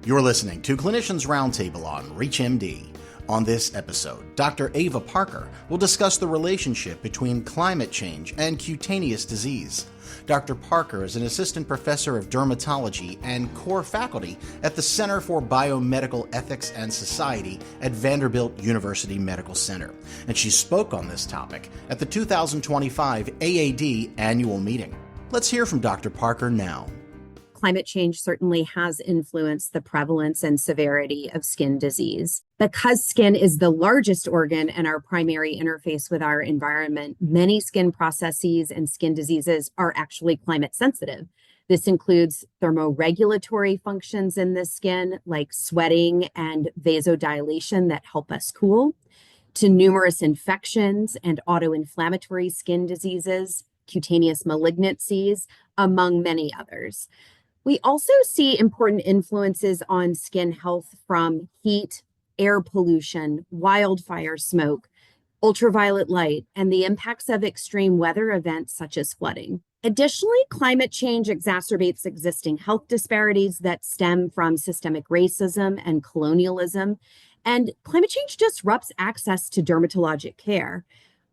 You're listening to Clinicians Roundtable on ReachMD. On this episode, Dr. Eva Parker will discuss the relationship between climate change and cutaneous disease. Dr. Parker is an assistant professor of dermatology and core faculty at the Center for Biomedical Ethics and Society at Vanderbilt University Medical Center, and she spoke on this topic at the 2025 AAD annual meeting. Let's hear from Dr. Parker now. Climate change certainly has influenced the prevalence and severity of skin disease. Because skin is the largest organ and our primary interface with our environment, many skin processes and skin diseases are actually climate sensitive. This includes thermoregulatory functions in the skin, like sweating and vasodilation that help us cool, to numerous infections and autoinflammatory skin diseases, cutaneous malignancies, among many others. We also see important influences on skin health from heat, air pollution, wildfire smoke, ultraviolet light, and the impacts of extreme weather events such as flooding. Additionally, climate change exacerbates existing health disparities that stem from systemic racism and colonialism, and climate change disrupts access to dermatologic care.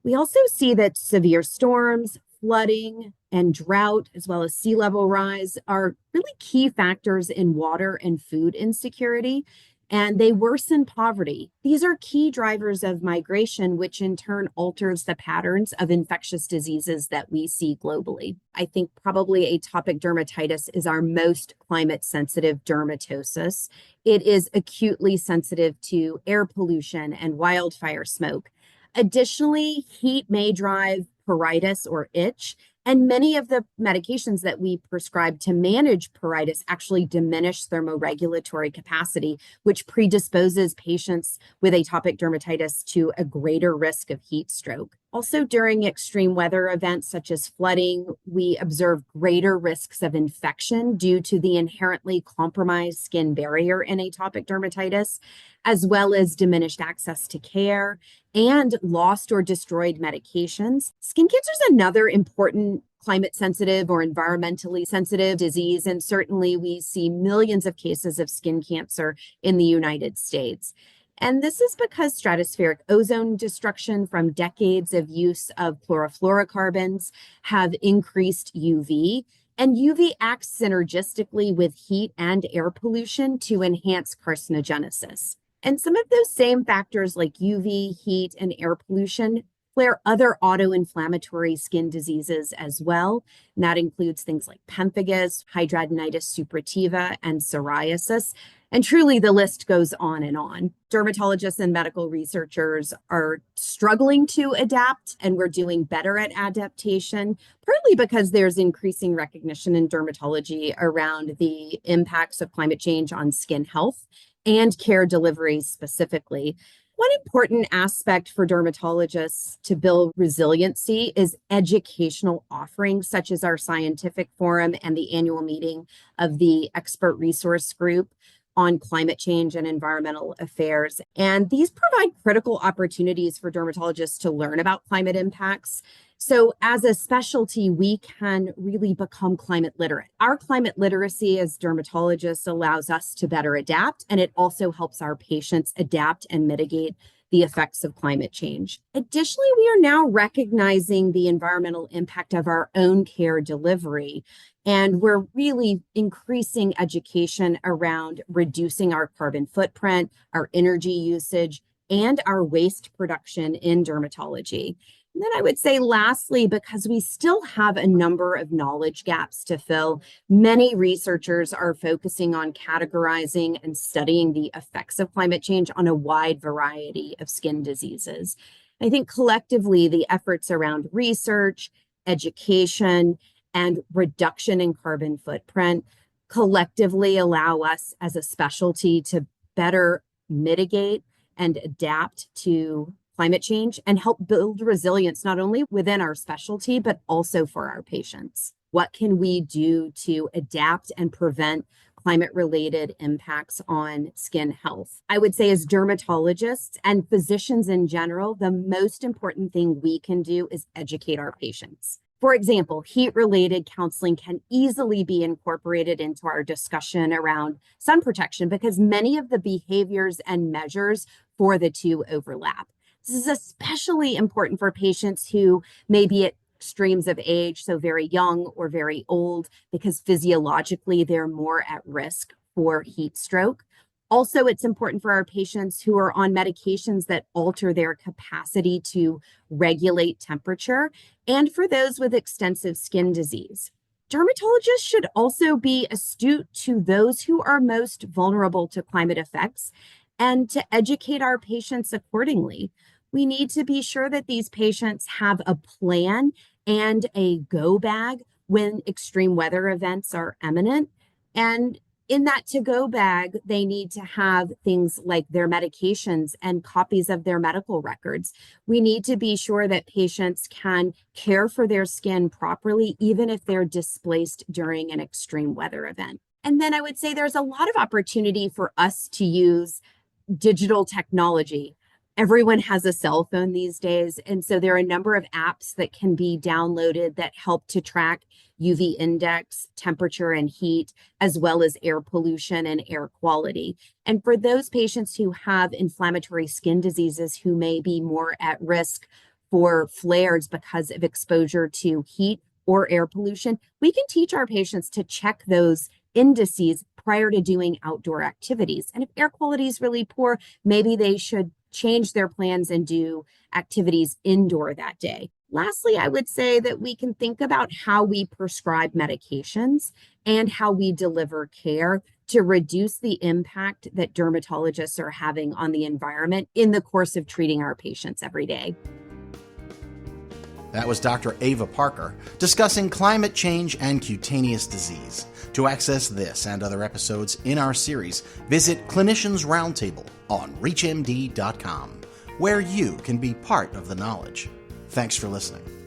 We also see that severe storms, flooding, and drought, as well as sea level rise, are really key factors in water and food insecurity, and they worsen poverty. These are key drivers of migration, which in turn alters the patterns of infectious diseases that we see globally. I think probably atopic dermatitis is our most climate-sensitive dermatosis. It is acutely sensitive to air pollution and wildfire smoke. Additionally, heat may drive pruritus or itch, and many of the medications that we prescribe to manage pruritus actually diminish thermoregulatory capacity, which predisposes patients with atopic dermatitis to a greater risk of heat stroke. Also, during extreme weather events such as flooding, we observe greater risks of infection due to the inherently compromised skin barrier in atopic dermatitis, as well as diminished access to care and lost or destroyed medications. Skin cancer is another important climate sensitive or environmentally sensitive disease, and certainly we see millions of cases of skin cancer in the United States. And this is because stratospheric ozone destruction from decades of use of chlorofluorocarbons have increased UV, and UV acts synergistically with heat and air pollution to enhance carcinogenesis. And some of those same factors like UV, heat, and air pollution flare other autoinflammatory skin diseases as well. And that includes things like pemphigus, hidradenitis suppurativa, and psoriasis. And truly, the list goes on and on. Dermatologists and medical researchers are struggling to adapt, and we're doing better at adaptation, partly because there's increasing recognition in dermatology around the impacts of climate change on skin health and care delivery specifically. One important aspect for dermatologists to build resiliency is educational offerings, such as our scientific forum and the annual meeting of the expert resource group on climate change and environmental affairs. And these provide critical opportunities for dermatologists to learn about climate impacts. So as a specialty, we can really become climate literate. Our climate literacy as dermatologists allows us to better adapt, and it also helps our patients adapt and mitigate the effects of climate change. Additionally, we are now recognizing the environmental impact of our own care delivery, and we're really increasing education around reducing our carbon footprint, our energy usage, and our waste production in dermatology. And then I would say lastly, because we still have a number of knowledge gaps to fill, many researchers are focusing on categorizing and studying the effects of climate change on a wide variety of skin diseases. I think collectively, the efforts around research, education, and reduction in carbon footprint collectively allow us as a specialty to better mitigate and adapt to climate change and help build resilience not only within our specialty, but also for our patients. What can we do to adapt and prevent climate-related impacts on skin health? I would say as dermatologists and physicians in general, the most important thing we can do is educate our patients. For example, heat-related counseling can easily be incorporated into our discussion around sun protection because many of the behaviors and measures for the two overlap. This is especially important for patients who may be at extremes of age, so very young or very old, because physiologically they're more at risk for heat stroke. Also, it's important for our patients who are on medications that alter their capacity to regulate temperature, and for those with extensive skin disease. Dermatologists should also be astute to those who are most vulnerable to climate effects and to educate our patients accordingly. We need to be sure that these patients have a plan and a go bag when extreme weather events are imminent. And in that to-go bag, they need to have things like their medications and copies of their medical records. We need to be sure that patients can care for their skin properly, even if they're displaced during an extreme weather event. And then I would say there's a lot of opportunity for us to use digital technology. Everyone has a cell phone these days, and so there are a number of apps that can be downloaded that help to track UV index, temperature, and heat, as well as air pollution and air quality. And for those patients who have inflammatory skin diseases who may be more at risk for flares because of exposure to heat or air pollution, we can teach our patients to check those indices prior to doing outdoor activities. And if air quality is really poor, maybe they should change their plans and do activities indoor that day. Lastly, I would say that we can think about how we prescribe medications and how we deliver care to reduce the impact that dermatologists are having on the environment in the course of treating our patients every day. That was Dr. Eva Parker discussing climate change and cutaneous disease. To access this and other episodes in our series, visit Clinicians Roundtable on ReachMD.com, where you can be part of the knowledge. Thanks for listening.